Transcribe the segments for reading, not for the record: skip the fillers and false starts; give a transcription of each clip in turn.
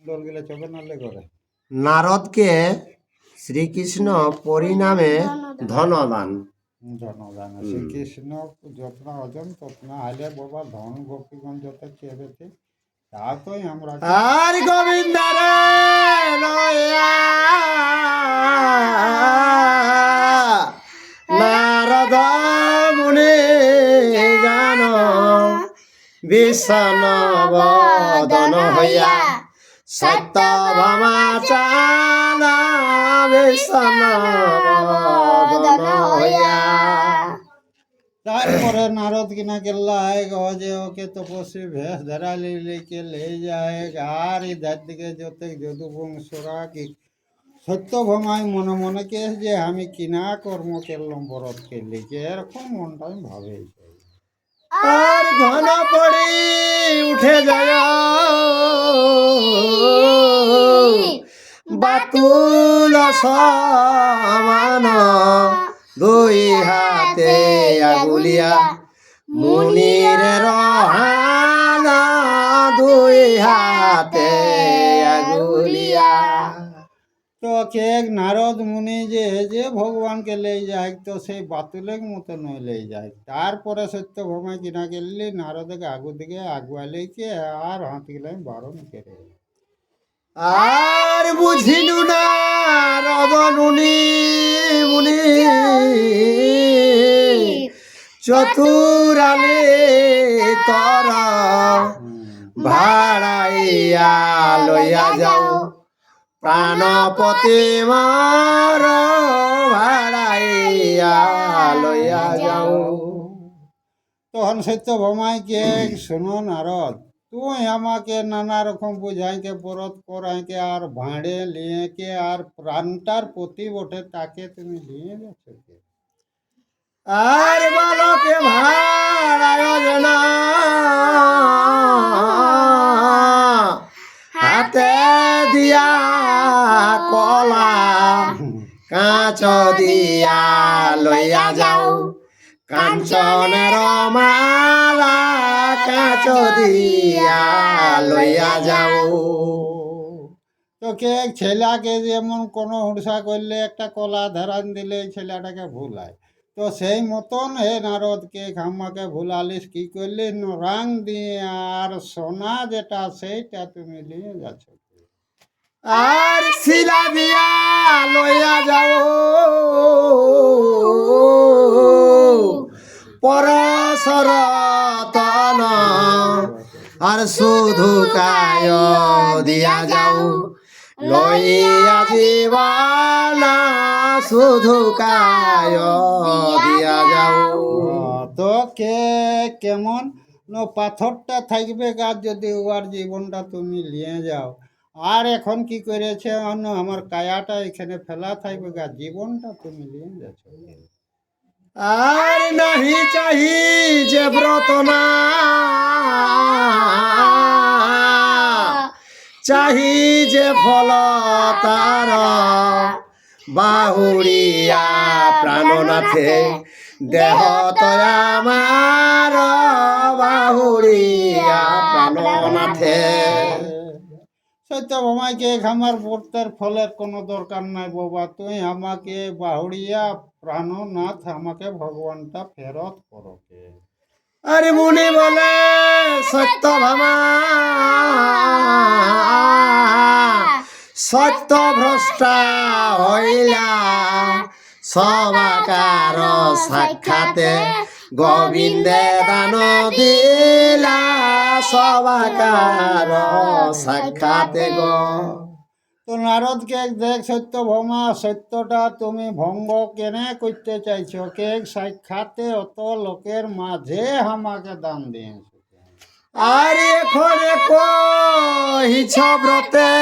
লোকগুলো চোখে নালে করে। নারদকে শ্রীকৃষ্ণ পরিণামে ধনদান। জনদান শ্রীকৃষ্ণ যত্ন অজন তত্ন আইলে বাবা ধন গোপীগণ যত চেয়েছে তা তো আমরা আর গোবিন্দ রে লয়া নারদ মুনি জান বিষণ বদন হইয়া সত্যভামা চালা বিষণ বদন হইয়া। তারপরে নারদ কিনা কেল্লা যে ওকে তপস্বী ভেষ ধরা লিকে লে যায় আর ইধার দিকে যত যদুবংশরা কি সত্যভামায় মনে মনে কে যে আমি কিনা কর্ম করলাম বরতকে লিখে এরকম মনটা আমি ভাবে। আর ঘন পড়ি উঠে যায় বাতুল সমান দুই হাতে আগুলিয়া মুনির রহানা দুই হাতে আগুলিয়া। তো কে নারদ মুনি যে ভগবানকে লে যায় তো সেই বাতুলের মতো নয় লে যায়। তারপরে সত্যভামায় কিনা গেলি নারদকে আগু দিকে আগুয়া লেকে আর হাত গেলাম বারণ করে। আর বুঝিলু না রদনুনি মুনি চতুরালে তর ভাড়াইয়া লইয়া যাও প্রাণপতি মার ভাড়াইয়া লইয়া যাও। তখন সত্যভামায় কে শোনো নারদ তুই আমাকে নানা রকম বুঝাইকে পরত করাইকে আর ভাঁড়ে লিয়েকে আর প্রাণটার প্রতি বটে তাকে তুমি নিয়ে যাচ্ছ কে? আর বালকে ভাড়ায় না হাতে দিয়া কলা কাঁচ দিয়া লইয়া যাও কাঞ্চনের মালা কাঁচ দিয়া লইয়া যাও। তোকে ছেলেকে যেমন কোনো হুড়সা করলে একটা কলা ধারান দিলে ছেলেটাকে ভুলায় তো সেই মতন হে নারদকে আমাকে ভুলালিস কি করলি রাং দিয়ে আর সোনা যেটা সেইটা তুমি নিয়ে যাচ্ছ। আর শিলা দিয়া লইয়া যাও পরশর তন আর শুধু কায় দিয়া যাও লইয়া জীবনা শুধু কায় দিয়া যাও। তো কে কেমন পাথরটা থাকবে গাছ যদি ওর জীবনটা তুমি নিয়ে যাও আর এখন কি করেছে আমার কায়াটা এখানে ফেলা থাকবে গাছ জীবনটা তুমি নিয়ে যাচ্ছ। আর নাহি চাহি যে ব্রত না চাহি যে ফল তার বাহুড়িয়া প্রাণনাথে দেহ আমার বাহুড়িয়া প্রাণনাথে। সত্যভামাকে আমার ব্রতের ফলের কোনো দরকার নাই বাবা তুই আমাকে বাহুড়িয়া প্রাণনাথ আমাকে ভগবানটা ফেরত করোকে। আরে মুনি বলে সত্যভামা সত্য ভ্রষ্টা হইলা সবাকার সাক্ষাতে গোবিন্দে দান দিলা সবাকার সাক্ষাতে গো। তো নারদকে দেখ সত্যভামা সত্যটা তুমি ভঙ্গ কেনে করতে চাইছো কে সাক্ষাতে অত লোকের মাঝে আমাকে দান দিয়েছো। আর এখন কহিছ ব্রতে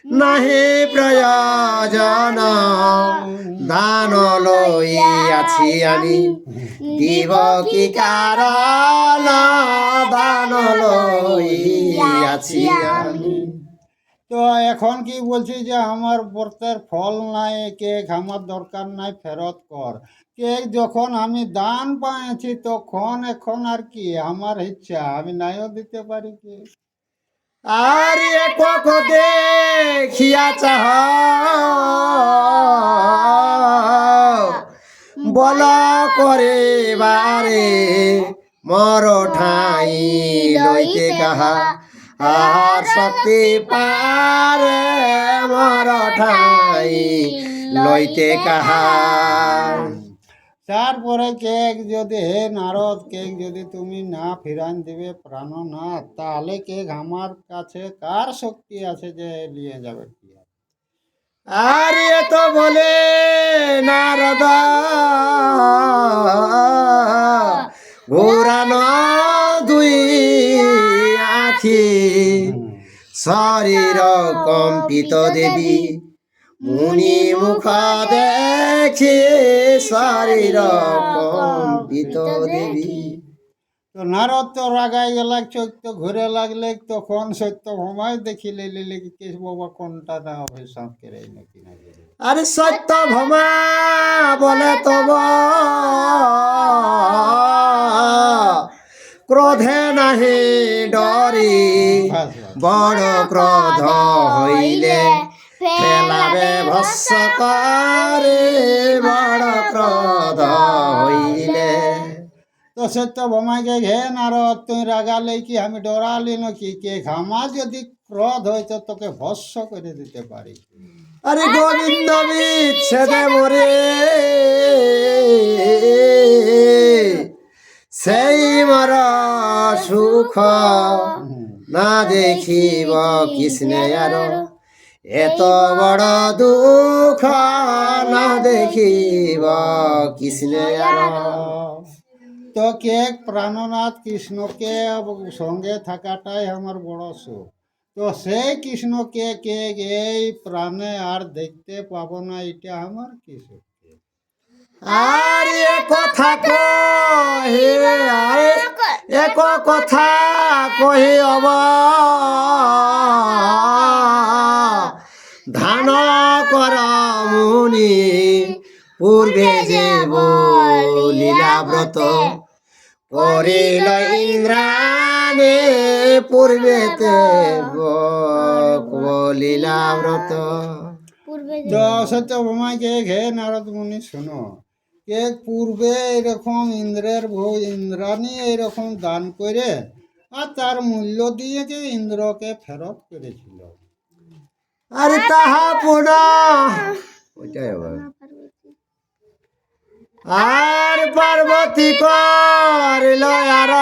নাহি প্রয়োজন দান লইয়াছি আমি দিব কি কারণ দান লইয়াছি আমি। তো এখন কি বলছি যে আমার ব্রতের ফল নাই, কেক আমার দরকার নাই, ফেরত কর। কেক যখন আমি দান পাইছি তখন এখন আর কি আমার ইচ্ছা, আমি নাইও দিতে পারি কি। আরে কক দেখিয়া চাহ বল করে বারে মর ঠাই লইতে কাহা আর শক্তি পারে মর ঠাই লইতে কাহা। তারপরে কেক যদি, হে নারদ, কেক যদি তুমি না ফিরান দিবে প্রাণনাথ, তাহলে কেক আমার কাছে কার শক্তি আছে যে নিয়ে যাবে কি? আরে তো বলে নারদ ঘোরানো দুই আখি শরীর কম্পিত দেবী মুনি মুখ দেখি শরীর কম্পিত দেবী। তো নারদ তো রাগাই গেল, চোখ তো ঘুরে লাগলে, তখন সত্য ভমাই দেখিলে লিলে কেশ বাবা কোনটা না অভিশাপ করে নাকি না। আরে সত্য ভমা বলে তব ক্রোধে নাহি ডরি বড় ক্রোধ হইলে ফেলাবে ভস্য করে বড় ক্রোধ হইলে। তো সত্য ভমাইকে, ঘে নারদ তুই রাগালে কি আমি ডরালি নাকি? কে আমার যদি ক্রোধ হইতো তোকে ভস্য করে দিতে পারি। আরে গোবিন্দ বিচ্ছেদে মরে সেই মর সুখ না দেখিব কৃষ্ণে আর এত বড় দুঃখ না দেখিব কৃষ্ণে আর। তো কে প্রাণনাথ কৃষ্ণকে সঙ্গে থাকাটাই আমার বড় সুখ। তো সেই কৃষ্ণকে কে এই প্রাণে আর দেখতে পাবো না, এটা আমার কি সুখ। আর এ কথা কহে আরে এক কথা কহে অব ধান কর মুনি পূর্বে যে বলিলা ব্রত করিল ইন্দ্রাণে পূর্বেতে বলিলা ব্রত। তো সত্য বোমাকে, ঘে নারদ মুনি শোনো, কে পূর্বে এরকম ইন্দ্রের বউ ইন্দ্রাণী এরকম দান করে আর তার মূল্য দিয়ে যে ইন্দ্রকে ফেরত করেছিল। আরে তাহা পুনঃ ওইটাই আবার আর পার্বতী করিল আর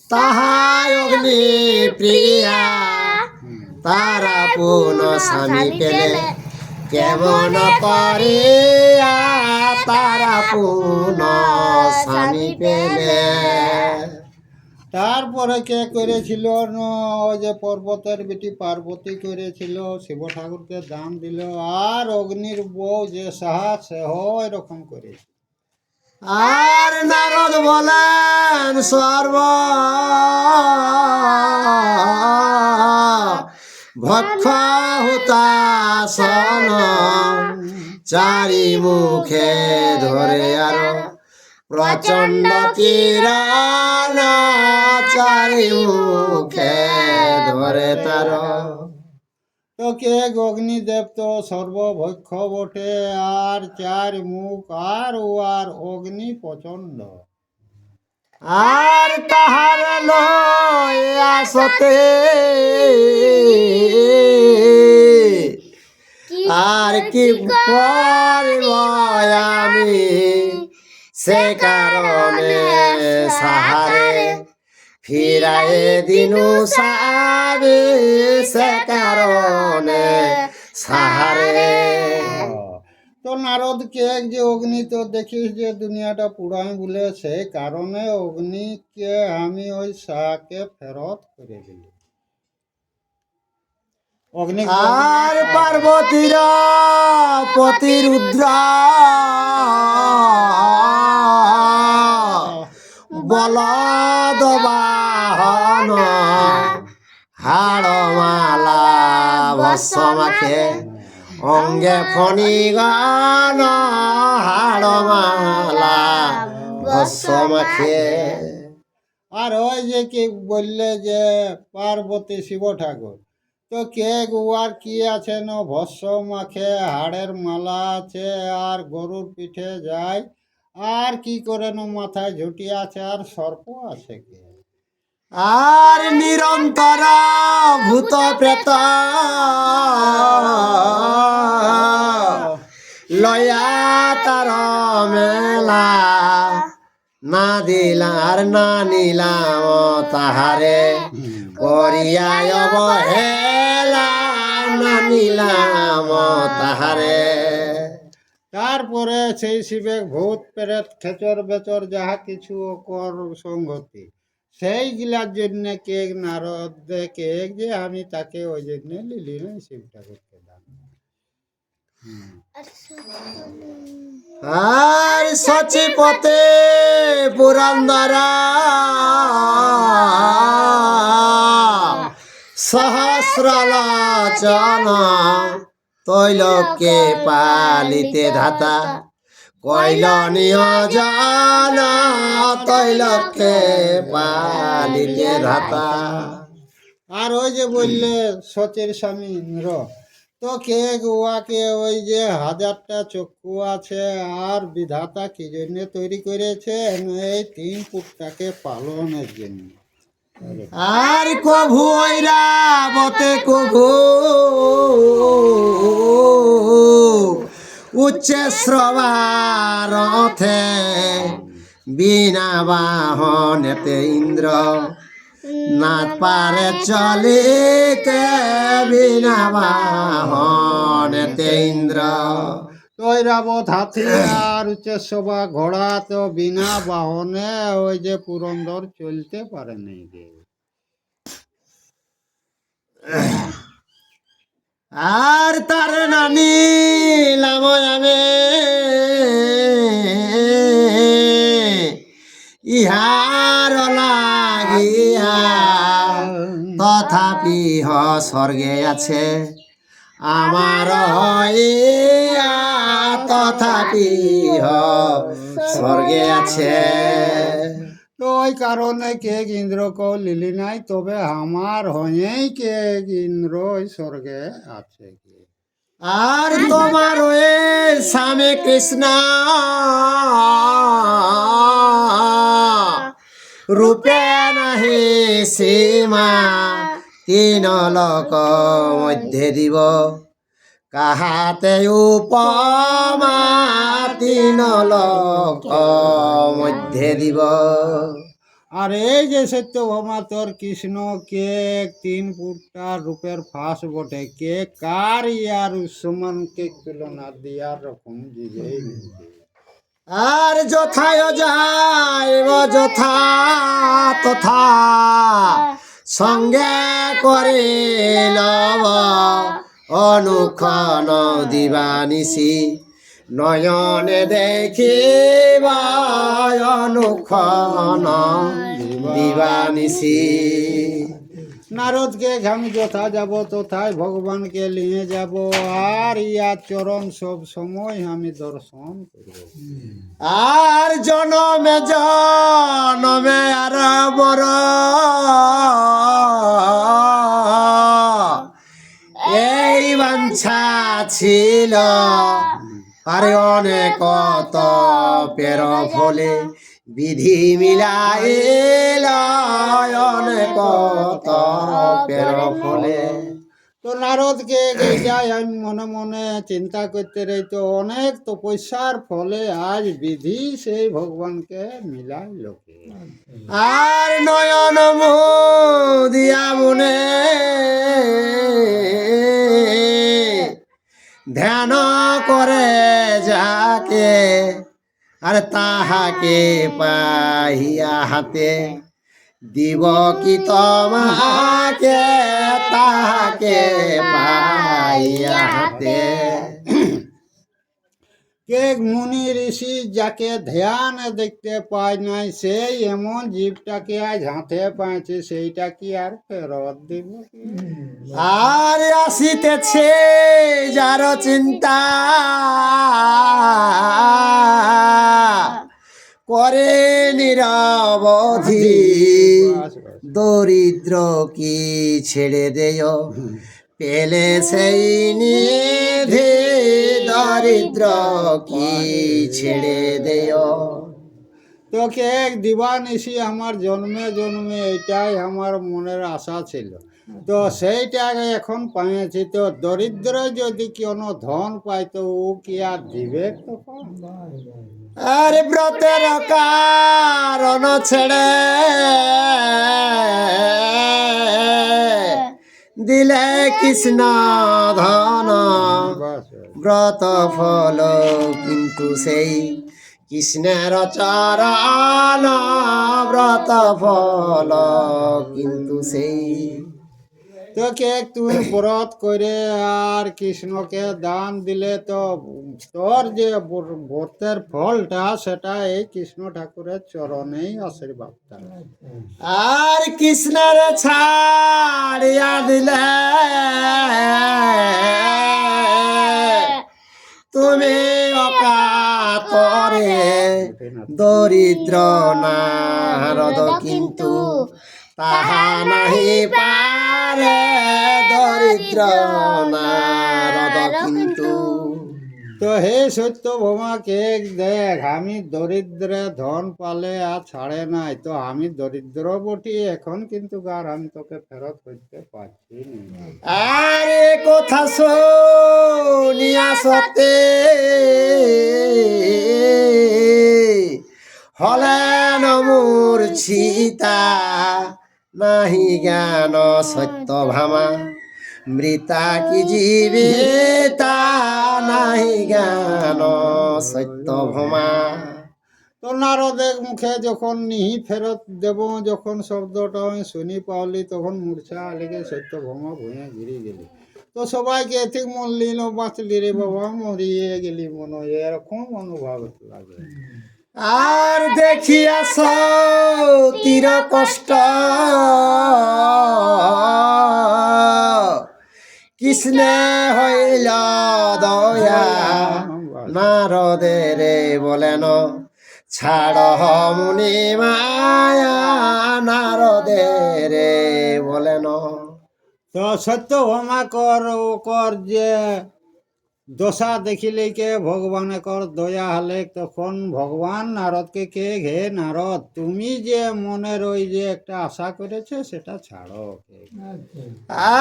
তাহা অগ্নি প্রিয়া তারা পুনঃ স্বামী পেলে কেমন করিয়া তারা পুনঃ স্বামী পেলে। তারপরে কে করেছিল ওই যে পর্বতের বেটি পার্বতী করেছিল, শিব ঠাকুরকে দান দিল, আর অগ্নির বউ যে সাহা সেহ এরকম করেছিল। আর নারদ বলেন সর্ব ভক্ষ হুতাসন চারি মুখে ধরে আর প্রচণ্ড কিরণ চারি মুখে ধরে তার। তো কে অগ্নিদেব তো সর্বভক্ষ বটে, আর চার মুখ, আর ও আর অগ্নি প্রচণ্ড। আর তাহার লয়া সতে আর কি করিব আমি সে কারণে সাহারে ফিরাই দিনু সাবে সে কারণে সাহারে। তো নারদকে যে অগ্নি তো দেখিস যে দুনিয়াটা পুরাই বলে, সেই কারণে অগ্নিকে আমি ওই শাহকে ফেরত করে দিলি। অগ্নি আর পার্বতীর পতি রুদ্র বলদ বাহন হাড়মালা ভস্য মাখে অঙ্গে ফণি গান হাড়মালা ভস্য মাখে। আর ওই যে কি বললে যে পার্বতী শিব ঠাকুর, তো কে গুয়ার কি আছে না ভস্য মাখে, হাড়ের মালা আছে, আর গরুর পিঠে যায়, আর কি করে না মাথায় ঝুটি আছে, আর সর্প আছে কে? আর নিরন্তর ভূত প্রেত লয়া তার মেলা না দিলার না নিলাম তাহারে করিয়ায় অবহেলা না নিলাম তাহারে। তারপরে সেই শিবে ভূত প্রেত খেচর বেচর যাহা কিছু কর সংগতি, সেইগুলার জন্য কে নারদ কে যে আমি তাকে ওই জন্য লিলি না শিব ঠাকুরকে দান। আর সচিপতে পুরন্দর সহস্রলোচন তৈলকে পালিতে ধাতা কইল নিয়োজন তৈলকে পালিতে ধাতা। আর ওই যে বললে সচের স্বামী ইন্দ্র, তো কে গোয়াকে ওই যে 1000টা চক্ষু আছে, আর বিধাতা কি জন্য তৈরি করেছে, এই 3 ফুটটাকে পালনের জন্য। আর কভু ঐরাবতে কভু উচ্চে শ্রবারথে বিনা বাহনেতে ইন্দ্র নাথ পারে চলিতে বিনা বাহনেতে ইন্দ্র। তৈরাবত হাতি আর হচ্ছে শোভা ঘোড়া, তো বিনা বাহনে ওই যে পুরন্দর চলতে পারে নাই গে। আর তার নানি লাময়ামে ইহার লাগিয়া তথাপি হ স্বর্গে আছে আমার হইয়া তথাপি হ স্বর্গে আছে। তো ওই কারণে কে ইন্দ্র কো লিলি নাই, তবে আমার হয়েই কে ইন্দ্র ওই স্বর্গে আছে কি। আর তোমার ওই স্বামী কৃষ্ণ রূপে নাহি সীমা 3 লোক মধ্যে দিব কাহাতে উপমা 3 লোক মধ্যে দিব। আর এই যে সত্যভামা তোর কৃষ্ণ কে 3 ফুটটা রূপের ফাঁস বটে, কে কার ইয়ার সমানকে তুলনা দিয়ার রকম জিজেই নেই। আর যথায় যাইব যথা তথা সঙ্গে করে লব অনুক্ষণ দিবানিশি নয়নে দেখিবা অনুক্ষণ দিবানিশি। নারদকে আমি যথা যাব তথায় ভগবানকে নিয়ে যাব, আর ইয়ার চরণ সব সময় আমি দর্শন করব। আর জনমে জনমে আর মর এই বাঞ্ছা ছিল আরে অনেক তপের ফলে বিধি মিলাইল অনেক তপের ফলে। তো নারদকে যাই আমি মনে মনে চিন্তা করতে রই, তো অনেক তপস্যার ফলে আজ বিধি সেই ভগবানকে মিলাই লোকে। আর নয়ন দিয়া মনে ধ্যান করে যাকে আর তাহাকে পাহিয়া হাতে দিব কি তোমাকে তাহাকে পাহিয়া হাতে। কে মুনি ঋষি যাকে ধ্যানে দেখতে পায় নাই, সেই এমন জীবটাকে আজ হাতে পাইছে, সেইটা কি আর ফেরত দিব কি? আর আসিতেছে যার চিন্তা করে নিরবধি, বাস বাস। দরিদ্র কি ছেড়ে দেয় পেলে সেই নিধি, দরিদ্র কি ছেড়ে দেয়। তোকে এক দিবানিশি আমার জন্মে জন্মে, এটাই আমার মনের আশা ছিল। তো সেইটা এখন পাইছি। তো দরিদ্র যদি কোনো ধন পায় তো ও কি আর দিবে তখন? আর ব্রতের কারণ ছেড়ে দিলে কৃষ্ণ ধন, বাস বাস। ব্রত ফল কিন্তু সেই কৃষ্ণের চরণ, ব্রত ফল কিন্তু সেই। তোকে তুই ব্রত করে আর কৃষ্ণকে দান দিলে তো তোর যে ব্রতের ফলটা, সেটা এই কৃষ্ণ ঠাকুরের চরণেই আশীর্বাদ তার। আর কৃষ্ণের ছাড়িয়া দিলে তুমি অকাতরে, দরিদ্র নারদ কিন্তু তাহা নাহি পারে, দরিদ্র নারদ কিন্তু। তো হে সত্য ভোমাকে দেখ, আমি দরিদ্রে ধন পালে আর ছাড়ে নাই, তো আমি দরিদ্র বটি এখন, কিন্তু আর আমি তোকে ফেরত করতে পারছি না। আর এ কথা শুনিয়া সতে হলেন মূর্ছিতা, নাহি জ্ঞান সত্য ভামা, মৃতা কি জীবিতা, নাহি জ্ঞান সত্য ভমা। তো নারদের মুখে যখন নিহি ফেরত দেব, যখন শব্দটা আমি শুনি পাওলি, তখন মূর্ছা লেগে সত্য ভমা ভুঁয়ে গিরি গেলি। তো সবাইকে ঠিক মরলি না বাঁচলি রে বাবা, মরিয়ে গেলি মনে হয়, এরকম অনুভব লাগে। আর দেখিয়া তীর কষ্ট কৃষ্ণে হইল দয়া, নারদের বলেন ছাড় মুনি মায়া, নারদের বলেন। তো সত্য ভমা কর ও কর যে দশা দেখিলে কে ভগবানে কর দয়া হলে, তখন ভগবান নারদকে কে ঘে নারদ, তুমি যে মনের ওই যে একটা আশা করেছে সেটা ছাড়ো।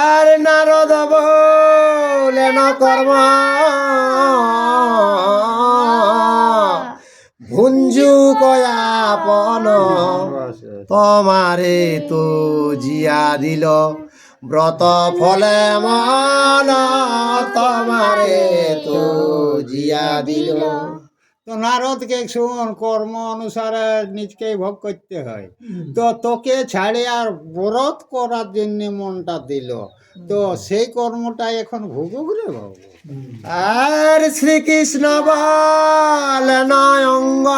আর নারদ বলেন কর্ম ভুঞ্জু কয়াপন, তোমারে তো জিয়া দিল ব্রত ফলে মন, তোমারে তো জিয়া দিল। তো নারদকে শুন, কর্ম অনুসারে নিজকেই ভোগ করতে হয়। তো তোকে ছাড়ে আর ব্রত করার জন্য মনটা দিল, তো সেই কর্মটাই এখন ভোগুক রে বাবু। আর শ্রীকৃষ্ণ বলেন অঙ্গ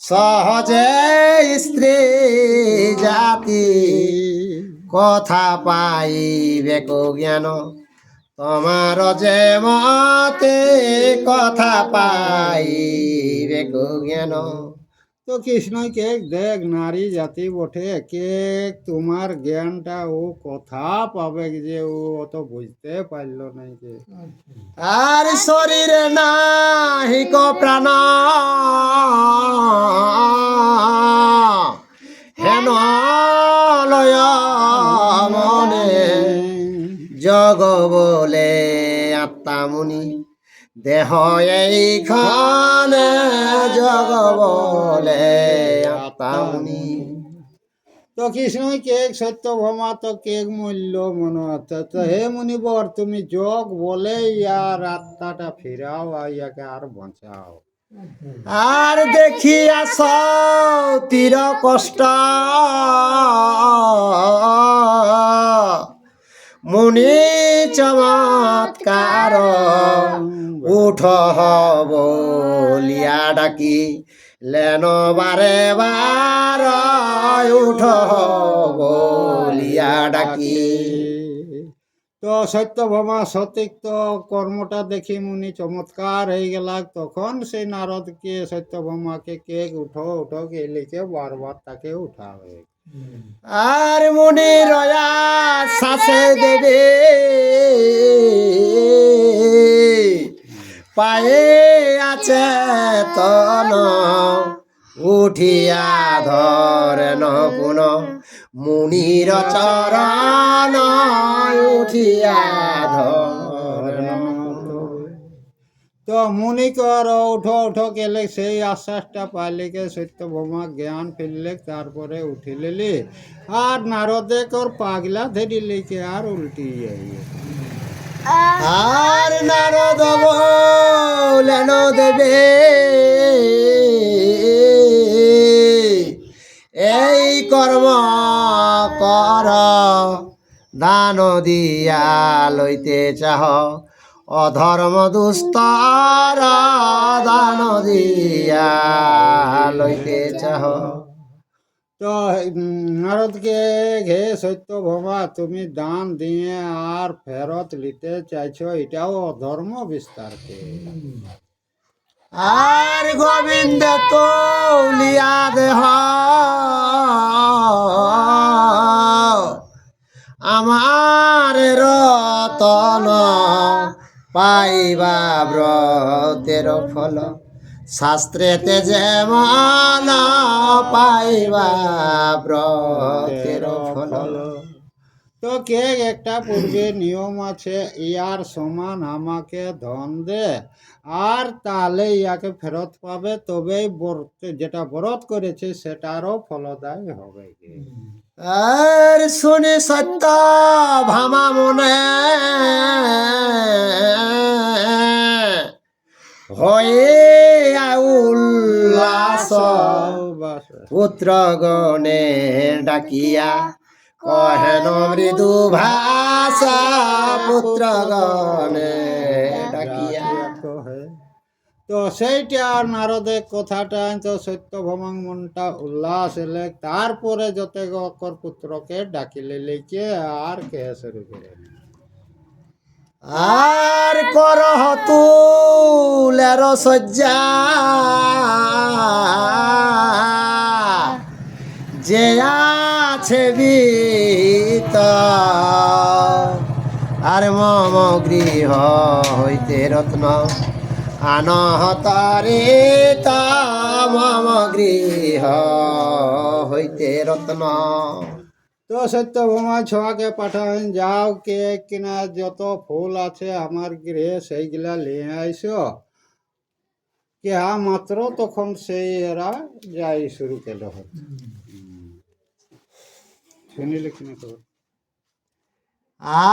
সহজে স্ত্রী জাতি, কথা পাইবে কো জ্ঞান, তোমার যে মতে কথা পাইবে কো জ্ঞান। তো কৃষ্ণই কে দেখ, নারী জাতি বটে, কে তোমার জ্ঞানটা ও কথা পাবে যে ও অত বুঝতে পারলো নাই যে। আর শরীরে নাহি কো প্রাণ, হেন লয় মনে, জগ বলে আত্মামুনি, দেহ এইখানে জগ বলে আত্মামুনি। তো কৃষ্ণই কেক সত্য ভমা তো কেক মূল্য মনে হচ্ছে। তো হে মুনিবর, তুমি যোগ বলে ইয়ার আত্মাটা ফিরাও আর ইয়াকে আর বাঁচাও। আর দেখিয়া তীর কষ্ট মুনি চমৎকার উঠ বলিয়া ডাকি লেন বারে বার উঠ বলিয়া ডাকি। তো সত্যভামা সতীক্ত কর্মটা দেখি মুনি চমৎকার হয়ে গেল। তখন সেই নারদকে সত্যভামাকে কে উঠো উঠো কে লিখে বারবার তাকে উঠাবে। আর মুনি রয়া শ্বাসে দেবে পায়ে আছে তন উঠিয়া ধরেন পুন মুনির চরণ উঠিয়া ধরেন। তো মুনি কর উঠো উঠো গেলে সেই আশ্বাসটা পাইলে কে সত্যভামা জ্ঞান ফিরলে, তারপরে উঠিলি আর নারদে কর পাগলা ধরিলে কে আর উল্টি যাই। আর নারদ বলেন দেবে এই কর্ম কর দান দিয়া লইতে চাহ অধর্ম দুস্তর দান দিয়া লইতে চাহ। তো নারদকে ঘে সত্যভামা তুমি দান দিয়ে আর ফেরত নিতে চাইছো, এটাও অধর্ম বিস্তারকে। আর গোবিন্দ তৌলিয়া দেহ আমার রতন পাইবা ব্রতের ফল শাস্ত্রেতে যেমন পাইবা ব্রতের ফল। তো কে একটা পূর্বে নিয়ম আছে, ইয়ার সমান আমাকে ধন দে আর তাহলে ইয়াকে ফেরত পাবে, তবেই যেটা ব্রত করেছে সেটারও ফলদায়ী হবে। আর শুনে সত্য ভামা মনে হয়ে উল্লাস পুত্র গণে ডাকিয়া কহেন মৃদু ভাষা পুত্র গণে ডাকিয়া। তো সেইটা আর নারদের কথাটা তো সত্যভামার মনটা উল্লাস এলে, তারপরে যতে অকর পুত্রকে ডাকিলে লেকে আর কে শুরু করে। আর করহ তুলের শয্যা যে আছে বিত আর মম গৃহ হইতে রত্ন আনহতারে তা মম গৃহ হইতে রত্ন। তো সত্যভামা ছোয়াকে পাঠান, যাও কে কিনা যত ফুল আছে আমার গৃহে সেইগুলা নিয়ে আইসো। কে মাত্র তখন সেই এরা যাই শুরু করলো। শুনিলে কিনা তো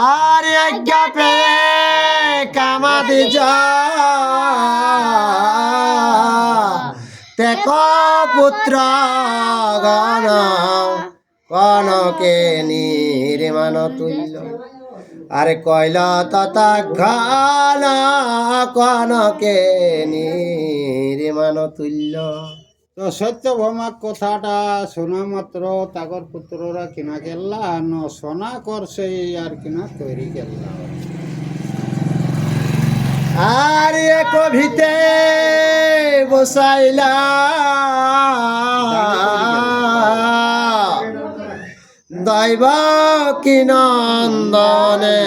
আর আজ্ঞা পে কামাদি তেক পুত্র গণ কনকে নির্মাণ তুল্য আরে কইল তথা ঘন কনকে নির্মাণ তুল্য। তো সত্যভামা কথাটা শোনা মাত্র তাকর পুত্ররা কিনা গেল্লা ন সোনা করছে আর কিনা তৈরি গেল্লা। আর এক ভিতে বসাইলা দৈব কি নন্দনে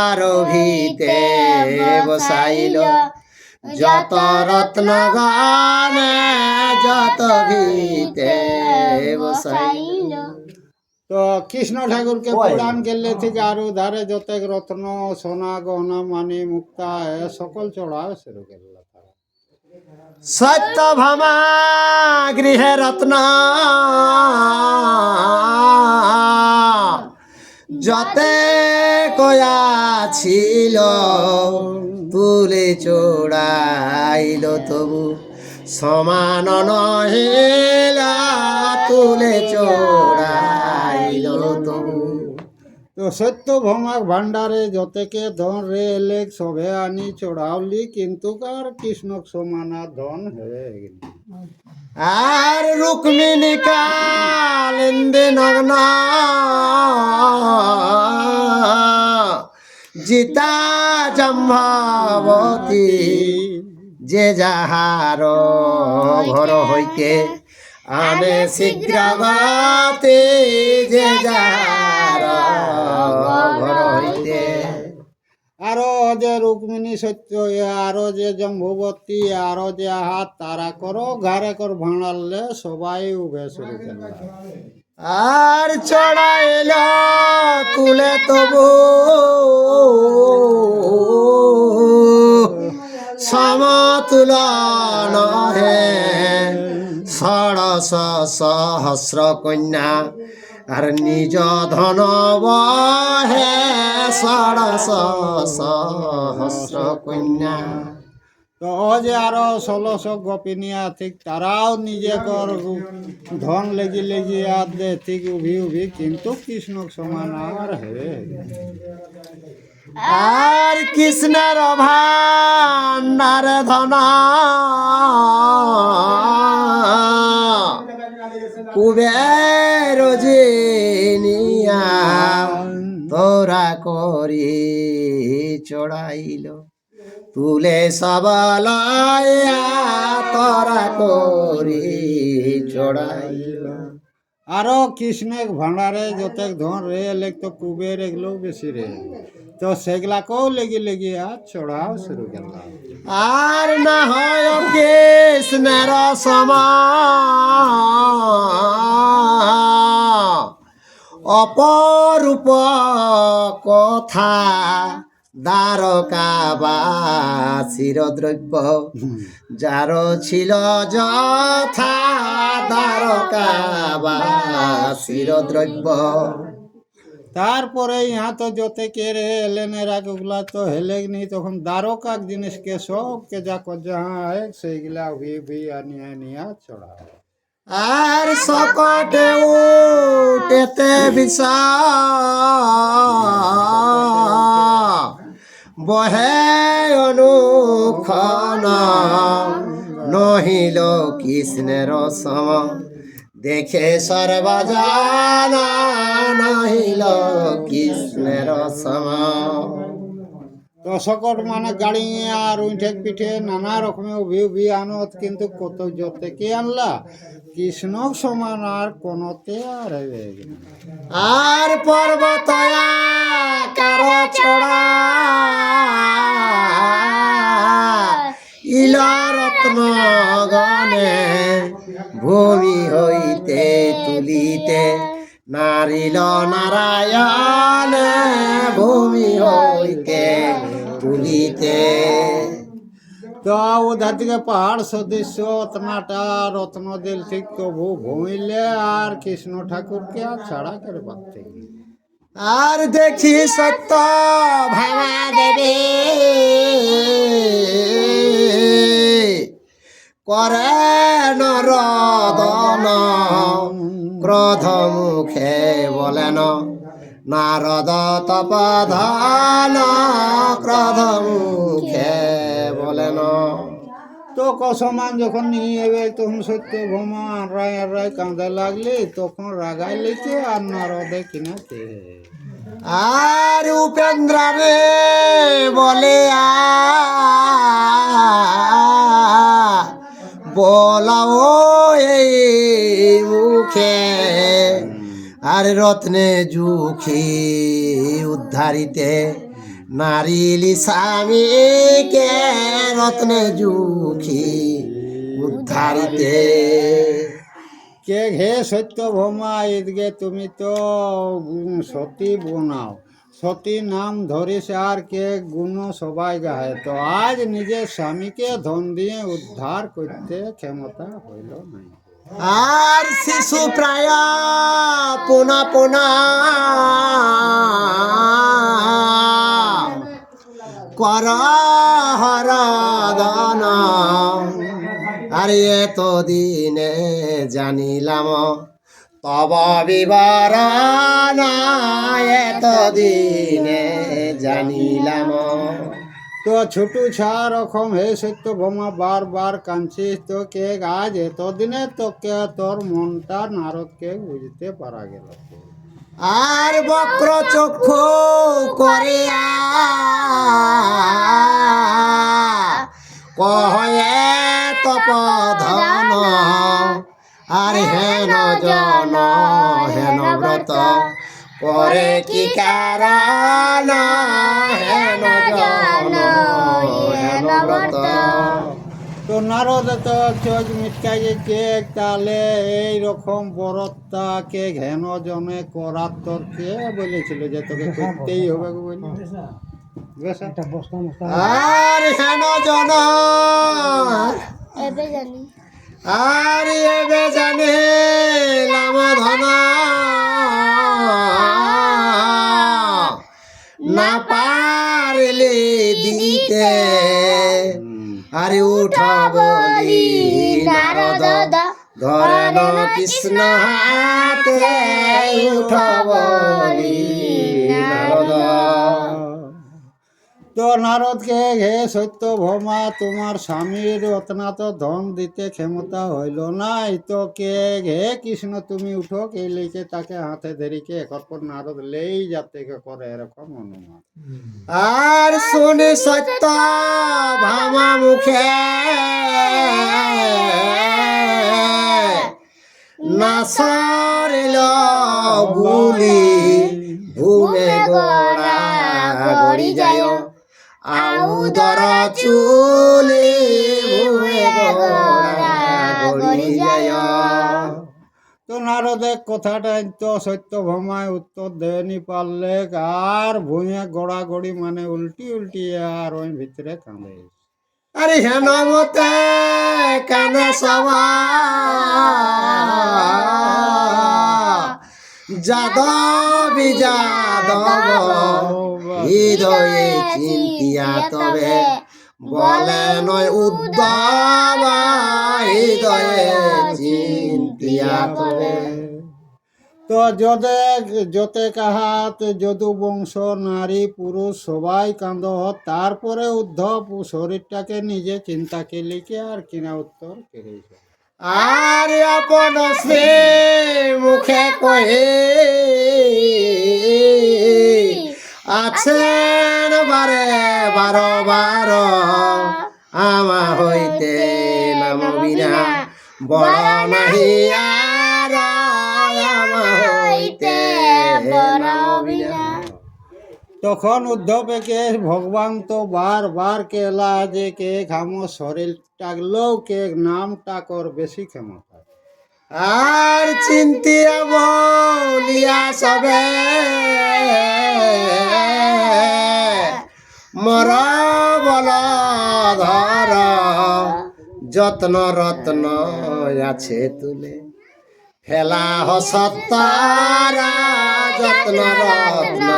আর ভিতে বসাইল যত রত্ন গানে যত ভিতে বসাইল। তো কৃষ্ণ ঠাকুরকে পুরাণ গেলে থেকে আর ধারে যত রত্ন সোনা গহনা মানি মুক্তা সকল চড়াও শুরু করল। সত্যভামা গৃহে রত্ন যতে কয়া ছিল তুলে চড়াইল তবু সমান নহিলা তুলে চড়াইল তবু। তো সত্যভামাক ভাণ্ডারে যতেকে ধন রে এলে সবে আনি চড়াওলি, কিন্তু আর কৃষ্ণক সমানা ধন হয়ে গেল। আর রুক্মিণী কালিন্দে নগ্ন জিতা জম্ভাবতী, যে যাহার ঘর হইতে আনে শীঘ্র গতি, যে যাহার ঘর হইতে। আরো যে রুক্মিণী সত্য, আরো যে জম্ভবতী, আরো যে হাত তারা করো ঘরে কর ভাঙালে সবাই উভে শুরু করল। আর চড়াইল তুলে তবু সমতুল নহে, ষড়শ সহস্র কন্যা আর নিজ ধন বহে, ষড়শ সহস্র কন্যা। তো ও যে আরো 1600 গোপিনিয়া ঠিক তারাও নিজে কর ধন লেগে লেগে আর দে ঠিক উভি উভি, কিন্তু কৃষ্ণক সমান আর হে। আর কৃষ্ণের ভান্ডার ধন কুবের জিনিয়া তোরা করি চড়াইল, তুলে সবলায়া তোরা করি চড়াইল। আরো কৃষ্ণের ভাণ্ডারে যত ধন রে এলে তো কুবের এগুলো বেশি রে, তো সেগুলাকেও লেগে লেগে আর চড়াও শুরু করলাম। আর না হয় কৃষ্ণের সমান অপরূপ কথা, দ্বারকাবাসীর দ্রব্য যার ছিল যথা, দ্বারকাবাসীর দ্রব্য। তারপরে ইহা তো যতে কে রে এলেন এরাগুলা তো হেলেগনি, তখন দ্বারকাক জিনিসকে সবকে যা যাহা সেইগুলা উভি উভি আনিয়া নিয়া চড়াও। আর সকটে উঠেতে বিষা বহে অনুক্ষণ, নহিল কৃষ্ণের সম দেখে সর্বজানা, নহিল কৃষ্ণের সম। তো সকট মানে গাড়ি আর উঠে পিঠে নানা রকমের উভি উভি আনত, কিন্তু কত যতে কে আনলা কৃষ্ণক সমান আর কোনতে আর হবে না। আর পর্বত কার ছড়া ইল রত্ন গণে, ভূমি হইতে তুলিতে নারিল নারায়ণ, ভূমি হইতে তুলিতে। তো ওধার থেকে পাহাড় সদৃশ্য অতনাটা রত্ন দিল, ঠিক তবু ভূমিলে আর কৃষ্ণ ঠাকুরকে আর ছাড়া করে পারতে। আর দেখি সত্য ভাবা দেবে করে নরদন, ক্রোধ মুখে বলেন নারদ তপধন, ক্রোধ মুখে বলেন। তো কসমান যখন নিয়ে যাবে তখন সত্য ভোমা রায় আর রায় কাঁদে লাগলি, তখন রাগাই লিখে আর নারদে কিনাতে। আর উপেন্দ্র রে বলে বলাও এই মুখে, আর রত্নে জুখি উদ্ধারিতে নারিলি স্বামীকে, রত্নে জুখি উদ্ধারিতে। কে হে সত্য ভোমা, এদিকে তুমি তো সতী বোনাও, সতী নাম ধরিস আর কে গুণ সবাই গাহে, তো আজ নিজের স্বামীকে ধন দিয়ে উদ্ধার করতে ক্ষমতা হইল নাই। আর শিশু প্রায় পোনা পোনা কর হরদন, আর এত দিনে জানিলাম তব বিবরণ এতদিনে জানিলাম। তো ছোটু ছা রকম হে সত্যভামা বারবার কাঁদছিস, তোকে আজ এতদিনে তোকে তোর মনটা নারদকে বুঝতে পারা গেল। আর বক্র চক্ষু করিয়া কহে তপধন, আর হেন জন হেন ব্রত করে কি কারণ, হেন জন হেন ব্রত। তো নারদ তো চোখ মিটকাই যেছে, তাহলে এইরকম বরতটাকে ঘেন জনে করার তোর কে বলেছিল যে তোকে করতেই হবে গো বলে? বেশ, আর হেন জন এবে জানি আর এবে জানিলাম ধন, না পারলি দিতে আরে উঠ বলি নারদ, ধরেন কৃষ্ণ হাতে উঠ বলি নারদ। তো নারদকে হে সত্যভামা, তোমার স্বামীর অতনা তো ধন দিতে ক্ষমতা হইল নাই, তো কে হে কৃষ্ণ তুমি উঠো কে লেছে তাকে হাতে ধরিকে একর পর নারদ লেই যাতে করে এরকম অনুমান। আর শুনি সত্য ভামা মুখে না সরিল বুলি ভূমে গোড়া গড়ি যায়, আউদর চুলি ভূমে গোড়া গড়ি যায়। তো নারদের কথাটা তো সত্যভামায় উত্তর দেয়নি পারলে, আর ভূঁয়ে গড়াগড়ি মানে উল্টি উল্টি আর ওই ভিতরে কাঁদে। আরে হেন মতে কানে সবা যাদব যাদব হৃদয়ে চিন্তিয়া তবে বলে নয় উদ্ধব হৃদয়ে চিন্তিয়া তবে। তো যতে কাহাত যদু বংশ নারী পুরুষ সবাই কাঁদ, তারপরে উদ্ধব শরীরটাকে নিজে চিন্তা কে লিখে আর কিনা উত্তর কেড়েছে। আর আপন শ্রী মুখে কহে আছেন বারে বারো বার, আমা হইতে নাম বিনা বড় নাহি আর, আমা হইতে নাম বিনা। তখন উদ্ধবকে ভগবান তো বারবার কেলা যে কে খামো শরীর টাকলেও কে নামটা কর বেশি ক্ষমতা। আর চিন্তিয়া বলিয়া সবে মর বল ধর, যত্ন রত্ন আছে তুলে ফেলা হসতারা, যত্ন রত্ন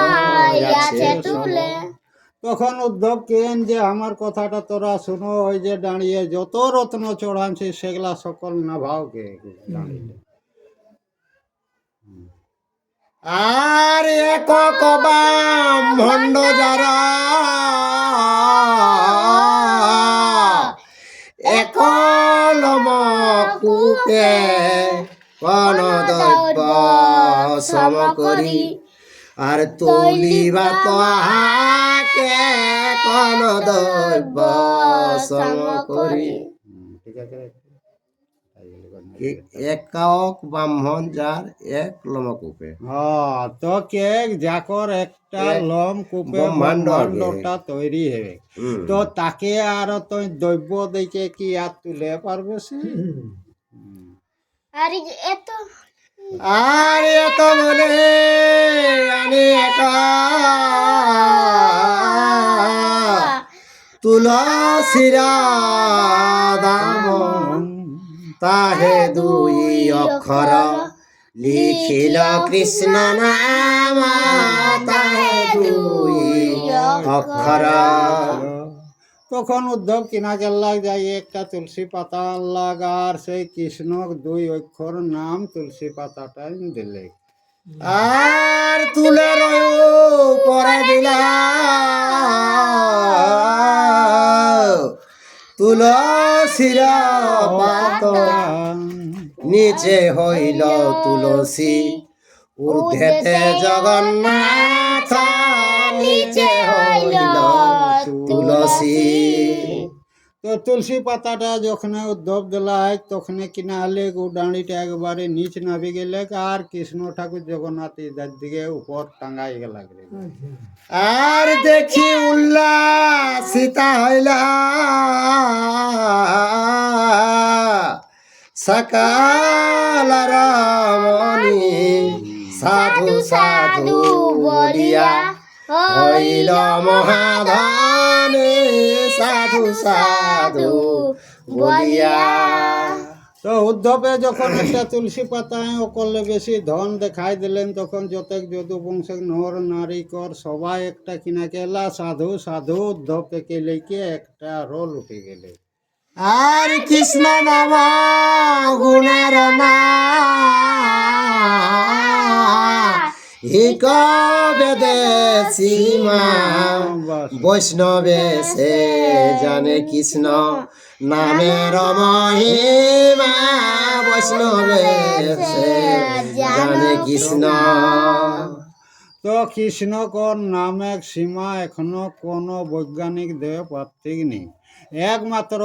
আছে তুলে। তখন উদ্ধব কেন যে আমার কথাটা তোরা শুনো, ওই যে দাঁড়িয়ে যত রত্ন চড়ানছি সেগুলা সকল না ভাওকে দাঁড়িয়ে। আর এক কবাম ভণ্ড যারা একলম কূপে কোন দৈব সম করি, আর তুলিবা তাহাকে কোন দৈব সম করি। ঠিক আছে, একক ব্রাহ্মণ যার এক লমকূপে। হ্যাঁ, তো কে যাকর একটা লম কূপে ব্রহ্মাণ্ডটা তৈরি হবে, তো তাকে আর তুই দৈব দিকে কি আর তুলে পারবে সে? আর এত আর এত বলে আনি একা তুলসীরা দাম, তাহে দুই অক্ষর লিখিল কৃষ্ণ নাম, তাহে দুই অক্ষর। তখন উদ্ধব কিনা কেল্লা যাই একটা তুলসী পাতা আনলাগ আর সেই কৃষ্ণ 2 অক্ষর নাম তুলসী পাতাটাই দিলে। আর তুলে পরে দিলা তুলসীর পাত নিচে হইল তুলসী ঊর্ধ্বেতে জগন্নাথ নিচে হইল তুলসী। তো তুলসী পাতাটা যখন উদ্ধব দিলাই তখন কিনা হলে ডাঁড়িটা একবারে নিচ নামে গেলে আর কৃষ্ণ ঠাকুর জগন্নাথ ইদার দিকে উপর টাঙ্গাই গেলা। আর দেখি উল্লাসিতা হইলা সকাল রমণী সাধু সাধু বলিয়া হইল মহাধনে সাধু সাধু বলিয়া। তো উদ্ধবে যখন একটা তুলসী পাতায় করলে বেশি ধন দেখাই দিলেন তখন যতেক যদু বংশের নর নারী কর সবাই একটা কিনা কেলা সাধু সাধু উদ্ধবকে কেলেকে একটা রোল উঠে গেলে। আর কৃষ্ণ নাম গুণের না হিক বেদে সীমা বৈষ্ণবে সে জানে কৃষ্ণ নামের মহিমা বৈষ্ণবে সে জানে কৃষ্ণ। তো কৃষ্ণকর নামের সীমা এখনো কোনো বৈজ্ঞানিক দেহ পার্থিক নেই। একমাত্র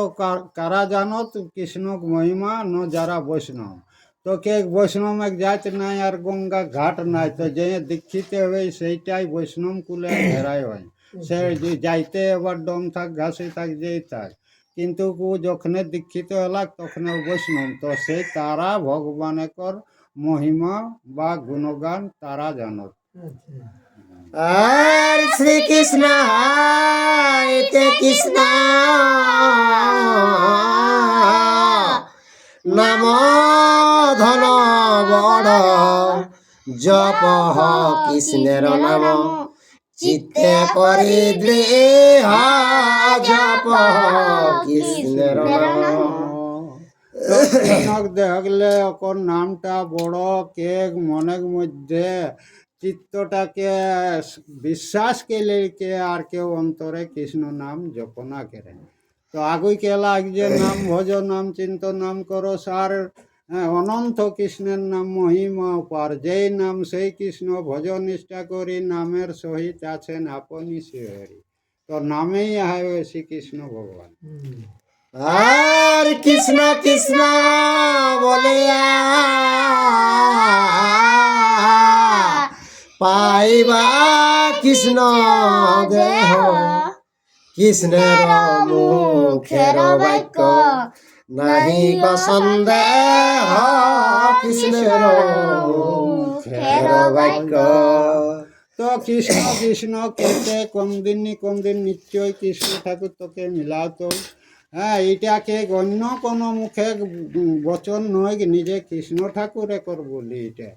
কারা জানো তো কৃষ্ণ মহিমা ন যারা বৈষ্ণব। তো কে বৈষ্ণব এক জাত নাই আর গঙ্গা ঘাট নাই, তো যে দীক্ষিত হবে সেইটাই বৈষ্ণব কুলে ঘেরাই হয়। সে যাইতে এবার দম থাক ঘাসে থাক যেই থাক, কিন্তু যখন দীক্ষিত হলাক তখন বৈষ্ণব। তো সেই তারা ভগবানের মহিমা বা গুণগান তারা জানো। আর শ্রীকৃষ্ণ হাইতে কৃষ্ণ নাম ধন বড় জপ কৃষ্ণের নাম চিত্তে করি দৃঢ় জপ কৃষ্ণের নাম। দেখলে ওর নামটা বড় কে মনের মধ্যে চিত্তটাকে বিশ্বাস কেলে কে আর কেউ অন্তরে কৃষ্ণ নাম জপনা করে। তো আগুই কেলা যে নাম ভজ নাম চিন্ত নাম করো সার অনন্ত কৃষ্ণের নাম মহিমা পার যেই নাম সেই কৃষ্ণ ভজ নিষ্ঠা করি নামের সহিত আছেন আপনি শ্রীহরি। তো নামেই হয় শ্রীকৃষ্ণ ভগবান। আর কৃষ্ণ কৃষ্ণ বলিয়া পাইবা কৃষ্ণ দেহ কৃষ্ণের মুখের বাক্য নাহি সন্দেহ কৃষ্ণের মুখের বাক্য। তো কৃষ্ণ কৃষ্ণ কেতে কম দিন নিশ্চয় কৃষ্ণ ঠাকুর তোকে মিলাতো। হ্যাঁ, এটাকে অন্য কোনো মুখে বচন নয়, নিজে কৃষ্ণ ঠাকুরে কর বলি এটা।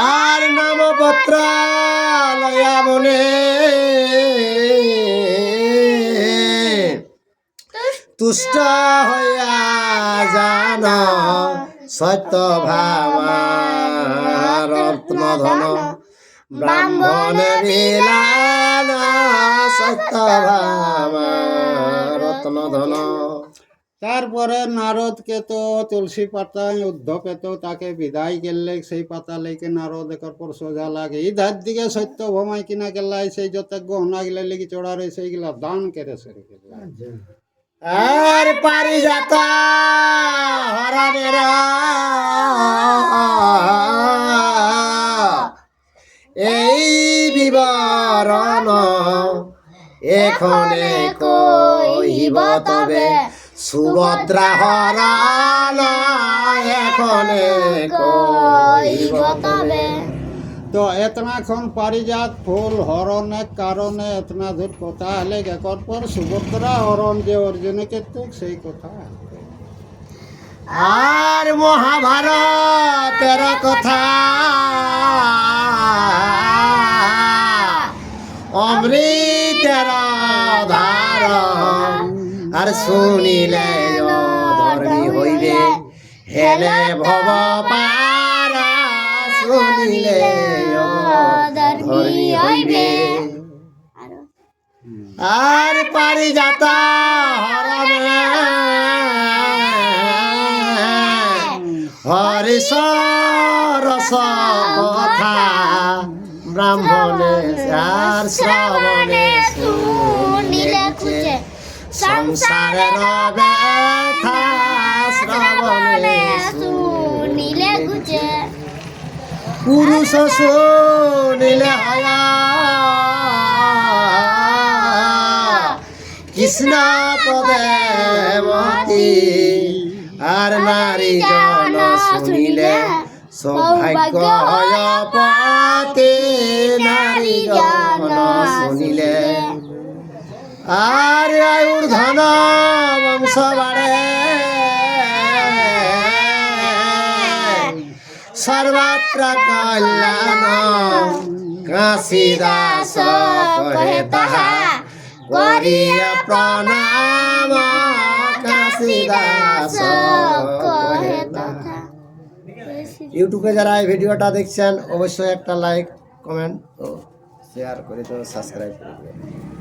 আর নামপত্র লয়া মনে তুষ্ট হইয়া জান সত্য ভামা রত্ন ধন ব্রাহ্মণে বিলান সত্য ভামা রত্ন ধন। তারপরে নারদকে তো তুলসী পাতায় উদ্ধবে তো তাকে বিদায় গেলে সেই পাতা লেকে নারদ একর পর সোজা লাগে এই ধার দিকে সত্য ভমাই কিনা গেলাই সেই যত গহনা গিলা লেগে চড়া রয়ে সেইগুলা দান করে সেরে গেলা। আর পারিজাত হরণের এই বিবরণ এখনে কইব তবে সুভদ্রা হরণ এখনে কইব তবে। তো এতনাক্ষণ পারিজাত ফুল হরণের কারণে এতনা দূর কথা হলে একর পর সুভদ্রা হরণ যে অর্জুনকে তো সেই কথা। আর মহাভারতের কথা অমৃতের ধার আর শুনিলে ধর্মী হইবে হেলে ভব পারা শুনিলে ধর্মী হইবে আর পারিজাত হরণে হরিশ রস কথা ব্রাহ্মণে আর শ্রবণে শুনিলে খুঁজে সংসারের ব্যথা শ্রবণে শুনিলে খুঁজে পুরুষ শুনিলে হয়া কৃষ্ণ পদে মতি আর নারী জন শুনিলে সৌভাগ্য হয় পতি নারী জন শুনিলে আর আয়ুর ধন বংশ বাড়ে সর্বত্র কল্যাণ কাশী দাস কহে তাহা করিয়া প্রণাম কাশী দাস কহে তাহা। ইউটিউবে যারা এই ভিডিওটা দেখছেন অবশ্যই একটা লাইক কমেন্ট ও শেয়ার করে তো সাবস্ক্রাইব করে দেবেন।